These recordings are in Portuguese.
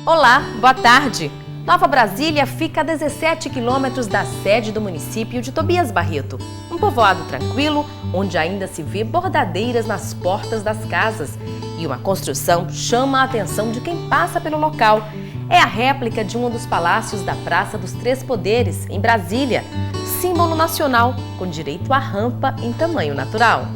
Olá, boa tarde. Nova Brasília fica a 17 quilômetros da sede do município de Tobias Barreto. Um povoado tranquilo, onde ainda se vê bordadeiras nas portas das casas. E uma construção chama a atenção de quem passa pelo local. É a réplica de um dos palácios da Praça dos Três Poderes, em Brasília. Símbolo nacional, com direito à rampa em tamanho natural.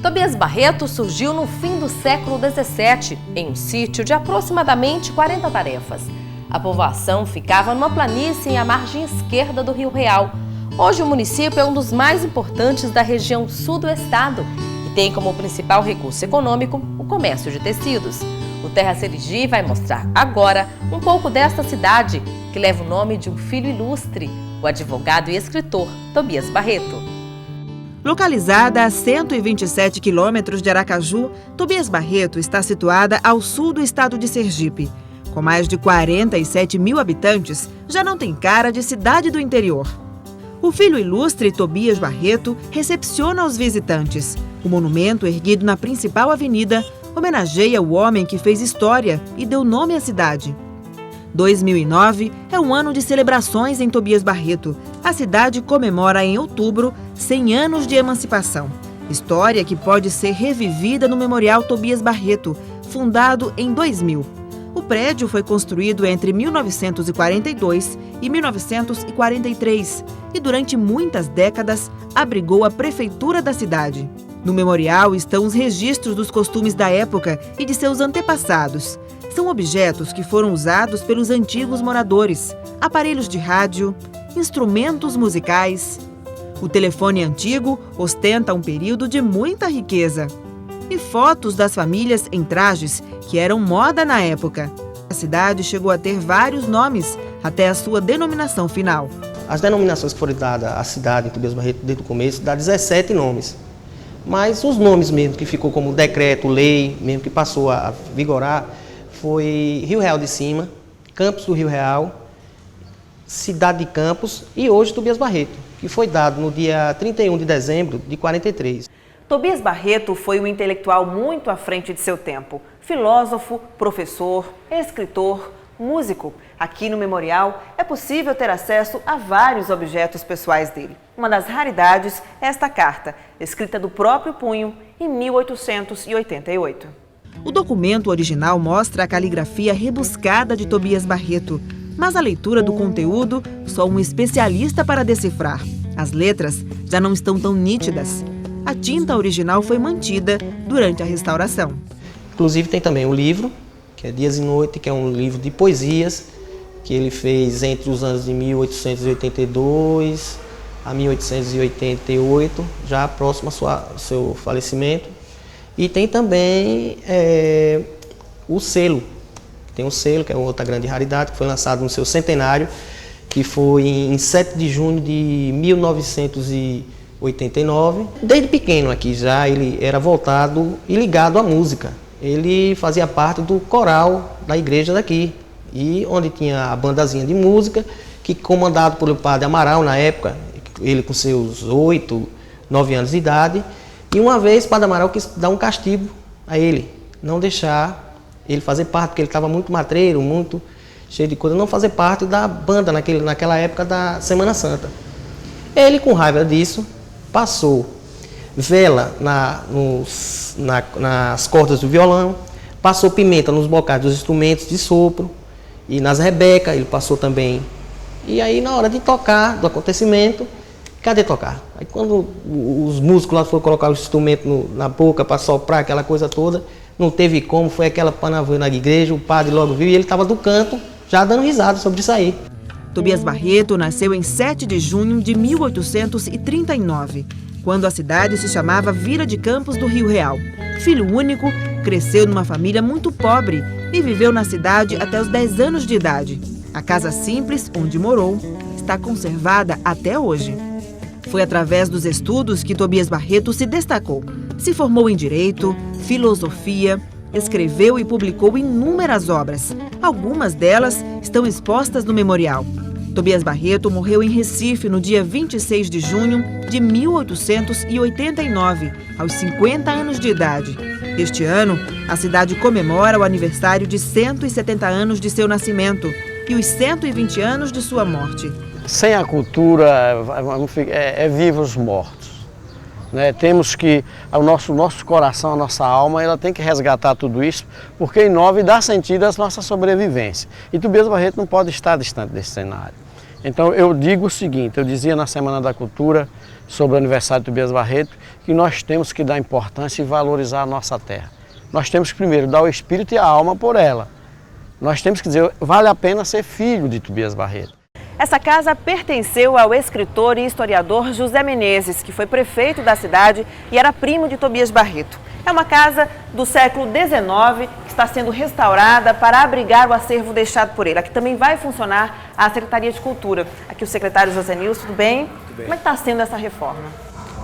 Tobias Barreto surgiu no fim do século XVII, em um sítio de aproximadamente 40 tarefas. A povoação ficava numa planície à margem esquerda do Rio Real. Hoje o município é um dos mais importantes da região sul do estado e tem como principal recurso econômico o comércio de tecidos. O Terra Serigi vai mostrar agora um pouco desta cidade, que leva o nome de um filho ilustre, o advogado e escritor Tobias Barreto. Localizada a 127 quilômetros de Aracaju, Tobias Barreto está situada ao sul do estado de Sergipe. Com mais de 47 mil habitantes, já não tem cara de cidade do interior. O filho ilustre Tobias Barreto recepciona os visitantes. O monumento, erguido na principal avenida, homenageia o homem que fez história e deu nome à cidade. 2009 é um ano de celebrações em Tobias Barreto. A cidade comemora em outubro 100 anos de emancipação. História que pode ser revivida no Memorial Tobias Barreto, fundado em 2000. O prédio foi construído entre 1942 e 1943 e durante muitas décadas abrigou a prefeitura da cidade. No memorial estão os registros dos costumes da época e de seus antepassados. São objetos que foram usados pelos antigos moradores, aparelhos de rádio, instrumentos musicais. O telefone antigo ostenta um período de muita riqueza. E fotos das famílias em trajes que eram moda na época. A cidade chegou a ter vários nomes até a sua denominação final. As denominações que foram dadas à cidade em Tobias Barreto desde o começo dá 17 nomes. Mas os nomes mesmo que ficou como decreto, lei, mesmo que passou a vigorar, foi Rio Real de Cima, Campos do Rio Real, Cidade de Campos e hoje Tobias Barreto, que foi dado no dia 31 de dezembro de 43. Tobias Barreto foi um intelectual muito à frente de seu tempo. Filósofo, professor, escritor, músico. Aqui no memorial é possível ter acesso a vários objetos pessoais dele. Uma das raridades é esta carta, escrita do próprio punho em 1888. O documento original mostra a caligrafia rebuscada de Tobias Barreto, mas a leitura do conteúdo só um especialista para decifrar. As letras já não estão tão nítidas. A tinta original foi mantida durante a restauração. Inclusive tem também o livro, que é Dias e Noite, que é um livro de poesias, que ele fez entre os anos de 1882 a 1888, já próximo ao seu falecimento. E tem também o selo. Tem um selo, que é outra grande raridade, que foi lançado no seu centenário, que foi em 7 de junho de 1989. Desde pequeno aqui já ele era voltado e ligado à música. Ele fazia parte do coral da igreja daqui, e onde tinha a bandazinha de música, que comandado pelo padre Amaral na época, ele com seus 8, 9 anos de idade. E uma vez o padre Amaral quis dar um castigo a ele, não deixar ele fazer parte, porque ele estava muito matreiro, muito cheio de coisa, não fazer parte da banda naquela época da Semana Santa. Ele, com raiva disso, passou vela nas cordas do violão, passou pimenta nos bocais dos instrumentos de sopro e nas rebecas, ele passou também. E aí, na hora de tocar, do acontecimento, cadê tocar? Aí quando os músicos lá foram colocar o instrumento na boca para soprar aquela coisa toda, não teve como, foi aquela panavoia na igreja, o padre logo viu e ele estava do canto, já dando risada sobre isso aí. Tobias Barreto nasceu em 7 de junho de 1839, quando a cidade se chamava Vila de Campos do Rio Real. Filho único, cresceu numa família muito pobre e viveu na cidade até os 10 anos de idade. A casa simples onde morou está conservada até hoje. Foi através dos estudos que Tobias Barreto se destacou. Se formou em Direito, Filosofia, escreveu e publicou inúmeras obras. Algumas delas estão expostas no memorial. Tobias Barreto morreu em Recife no dia 26 de junho de 1889, aos 50 anos de idade. Este ano A cidade comemora o aniversário de 170 anos de seu nascimento e os 120 anos de sua morte. Sem a cultura, vivos mortos. Né? Temos que, o nosso coração, a nossa alma, ela tem que resgatar tudo isso, porque inova e dá sentido à nossa sobrevivência. E Tobias Barreto não pode estar distante desse cenário. Então eu digo o seguinte, eu dizia na Semana da Cultura, sobre o aniversário de Tobias Barreto, que nós temos que dar importância e valorizar a nossa terra. Nós temos que primeiro dar o espírito e a alma por ela. Nós temos que dizer, vale a pena ser filho de Tobias Barreto. Essa casa pertenceu ao escritor e historiador José Menezes, que foi prefeito da cidade e era primo de Tobias Barreto. É uma casa do século XIX que está sendo restaurada para abrigar o acervo deixado por ele. Aqui também vai funcionar a Secretaria de Cultura. Aqui o secretário José Nilson, tudo bem? Tudo bem. Como é que está sendo essa reforma?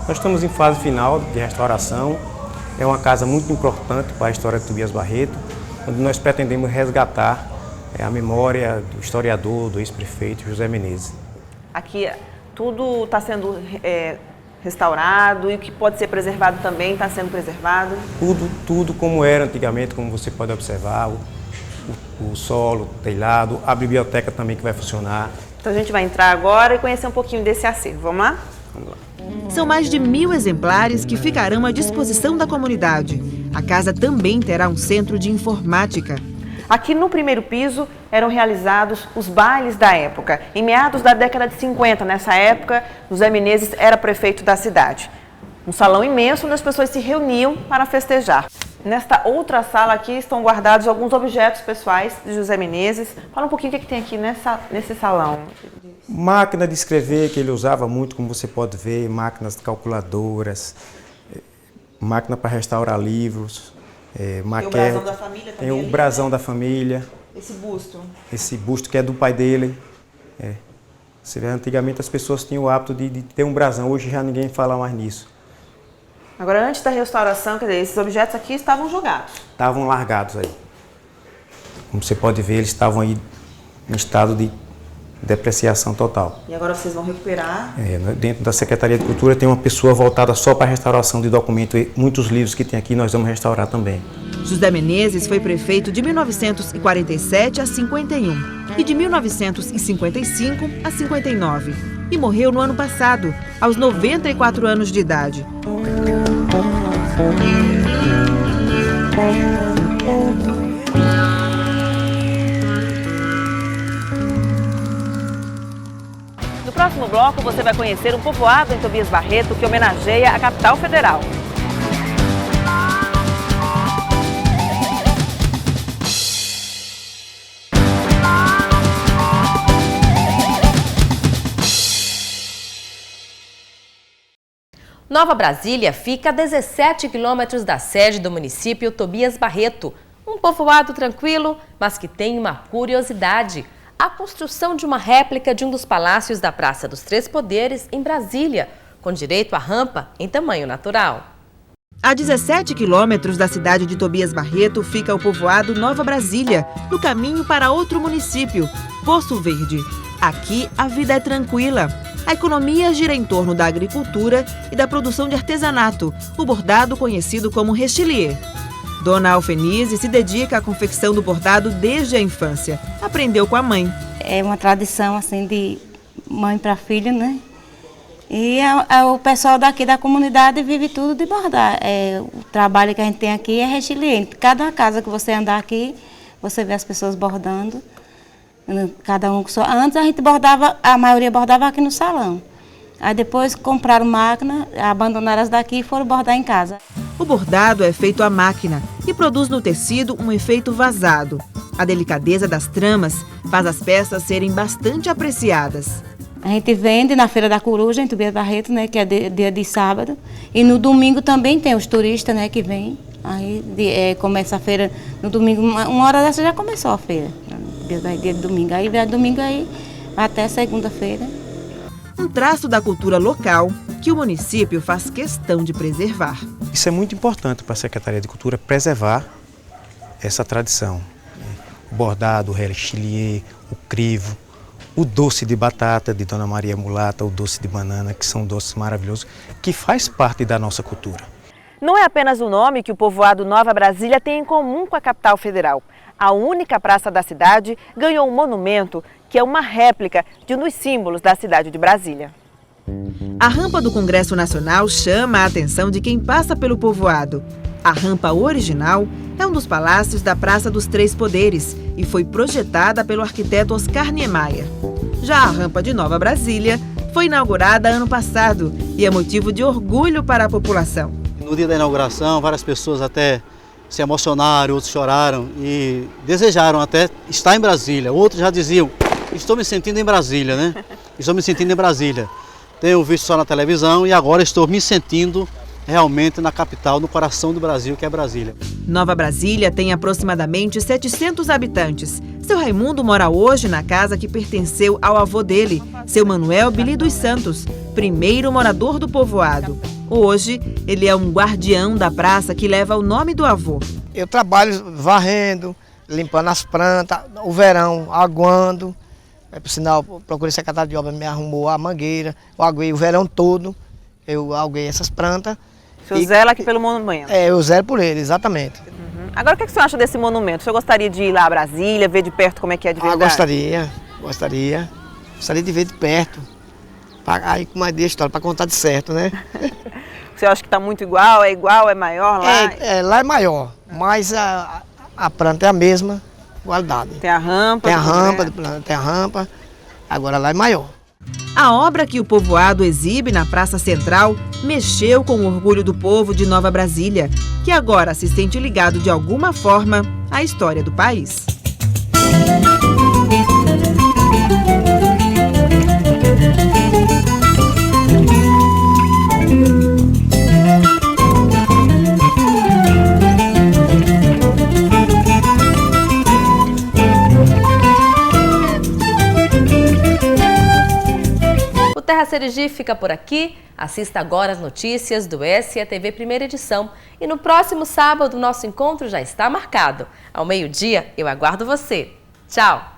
Nós estamos em fase final de restauração. É uma casa muito importante para a história de Tobias Barreto, onde nós pretendemos resgatar a memória do historiador, do ex-prefeito José Menezes. Aqui tudo está sendo restaurado e o que pode ser preservado também está sendo preservado? Tudo como era antigamente, como você pode observar, o solo, o telhado, a biblioteca também que vai funcionar. Então a gente vai entrar agora e conhecer um pouquinho desse acervo. Vamos lá? Vamos lá. São mais de 1000 exemplares que ficarão à disposição da comunidade. A casa também terá um centro de informática. Aqui no primeiro piso eram realizados os bailes da época. Em meados da década de 50, nessa época, José Menezes era prefeito da cidade. Um salão imenso onde as pessoas se reuniam para festejar. Nesta outra sala aqui estão guardados alguns objetos pessoais de José Menezes. Fala um pouquinho o que tem aqui nesse salão. Máquina de escrever que ele usava muito, como você pode ver, máquinas calculadoras, máquina para restaurar livros, maquete. Tem o brasão da família também. Tem o brasão da família. Esse busto. Esse busto que é do pai dele. Você vê, antigamente as pessoas tinham o hábito de ter um brasão, hoje já ninguém fala mais nisso. Agora, antes da restauração, quer dizer, esses objetos aqui estavam jogados? Estavam largados aí. Como você pode ver, eles estavam aí em estado de depreciação total. E agora vocês vão recuperar? Dentro da Secretaria de Cultura tem uma pessoa voltada só para a restauração de documentos. E muitos livros que tem aqui nós vamos restaurar também. José Menezes foi prefeito de 1947 a 51 e de 1955 a 59 e morreu no ano passado, aos 94 anos de idade. No próximo bloco, você vai conhecer um povoado em Tobias Barreto que homenageia a capital federal. Nova Brasília fica a 17 quilômetros da sede do município Tobias Barreto. Um povoado tranquilo, mas que tem uma curiosidade. A construção de uma réplica de um dos palácios da Praça dos Três Poderes, em Brasília, com direito à rampa em tamanho natural. A 17 quilômetros da cidade de Tobias Barreto fica o povoado Nova Brasília, no caminho para outro município, Poço Verde. Aqui a vida é tranquila. A economia gira em torno da agricultura e da produção de artesanato, o bordado conhecido como rechilier. Dona Alfenise se dedica à confecção do bordado desde a infância. Aprendeu com a mãe. É uma tradição assim de mãe para filho, né? E o pessoal daqui da comunidade vive tudo de bordar. O trabalho que a gente tem aqui é rechilier. Cada casa que você andar aqui, você vê as pessoas bordando. Cada um só. Antes a gente bordava, a maioria bordava aqui no salão. Aí depois compraram máquina, abandonaram as daqui e foram bordar em casa. O bordado é feito à máquina e produz no tecido um efeito vazado. A delicadeza das tramas faz as peças serem bastante apreciadas. A gente vende na Feira da Coruja, em Tobias Barreto, né, que é dia de sábado. E no domingo também tem os turistas, né, que vêm. Aí começa a feira no domingo, 1 hora dessa já começou a feira. Dia de domingo, aí vai domingo aí até segunda-feira. Um traço da cultura local que o município faz questão de preservar. Isso é muito importante para a Secretaria de Cultura, preservar essa tradição. O bordado, o rechilier, o crivo, o doce de batata de Dona Maria Mulata, o doce de banana, que são doces maravilhosos, que faz parte da nossa cultura. Não é apenas o nome que o povoado Nova Brasília tem em comum com a capital federal. A única praça da cidade ganhou um monumento que é uma réplica de um dos símbolos da cidade de Brasília. A rampa do Congresso Nacional chama a atenção de quem passa pelo povoado. A rampa original é um dos palácios da Praça dos Três Poderes e foi projetada pelo arquiteto Oscar Niemeyer. Já a rampa de Nova Brasília foi inaugurada ano passado e é motivo de orgulho para a população. No dia da inauguração, várias pessoas até se emocionaram, outros choraram e desejaram até estar em Brasília. Outros já diziam, estou me sentindo em Brasília, né? Estou me sentindo em Brasília. Tenho visto só na televisão e agora estou me sentindo realmente na capital, no coração do Brasil, que é Brasília. Nova Brasília tem aproximadamente 700 habitantes. Seu Raimundo mora hoje na casa que pertenceu ao avô dele, seu Manuel Bili dos Santos, primeiro morador do povoado. Hoje, ele é um guardião da praça que leva o nome do avô. Eu trabalho varrendo, limpando as plantas, o verão, aguando. Por sinal, procurei secretário de obra, me arrumou a mangueira, eu aguei o verão todo, eu aguei essas plantas. O senhor zela aqui pelo monumento? É, eu zelo por ele, exatamente. Agora, o que o senhor acha desse monumento? O senhor gostaria de ir lá a Brasília, ver de perto como é que é de verdade? Gostaria de ver de perto. Aí com mais de história, para contar de certo, né? O senhor acha que está muito igual, é maior lá? Lá é maior, mas a planta é a mesma qualidade. Tem a rampa? Tem a rampa, agora lá é maior. A obra que o povoado exibe na Praça Central mexeu com o orgulho do povo de Nova Brasília, que agora se sente ligado de alguma forma à história do país. O Terra Serigi fica por aqui. Assista agora as notícias do SETV Primeira Edição. E no próximo sábado, o nosso encontro já está marcado. Ao meio-dia, eu aguardo você. Tchau!